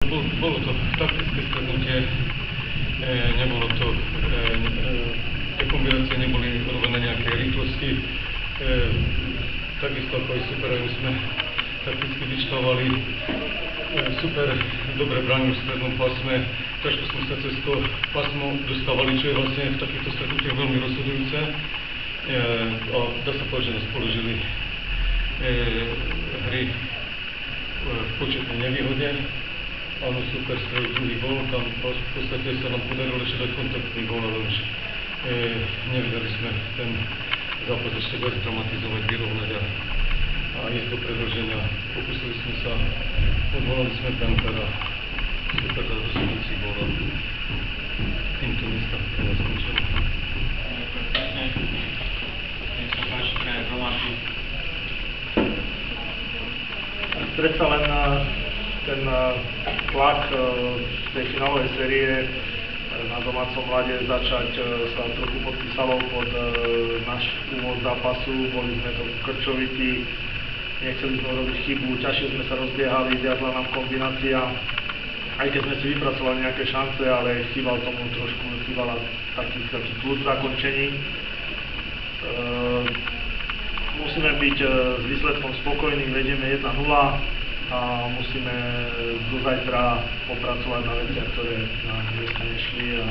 bolo to taktické stretnutie, nebolo to, tie kombinácie neboli robené nejaké rýchlosti, takisto ako aj superovi sme takticky vyčkávali, super dobre bránil v strednom pásme, ťažko sme sa cez to pásmo dostávali, čo je vlastne v takýchto stretnutiach veľmi rozhodujúce. A dá sa povedať, že nás položili hry v početnej nevýhode. Áno, super strelil druhý gól, tam v podstate sa nám podarilo ešte dať kontaktný gól, ale už nevedeli sme ten zápas ešte viac dramatizovať, vyrovnať a ísť do predĺženia. Pokusili sme sa, odvolali sme brankára, super rozhodujúci gól a týmto dneska skončilo. Nech sa páči, tréner Romantik. Predsa len ten tlak tej finálovej série na domácom ľade začať sa trochu podpísalo pod náš úvod zápasu. Boli sme to krčovití, nechceli sme robiť chybu, ťažšie sme sa rozbiehali, viazla nám kombinácia. Aj keď sme si vypracovali nejaké šance, ale chýbala taký kľúč zakončení. Musíme byť s výsledkom spokojní, vedieme 1-0 a musíme do zajtra popracovať na veciach, ktoré nám dneska nešli a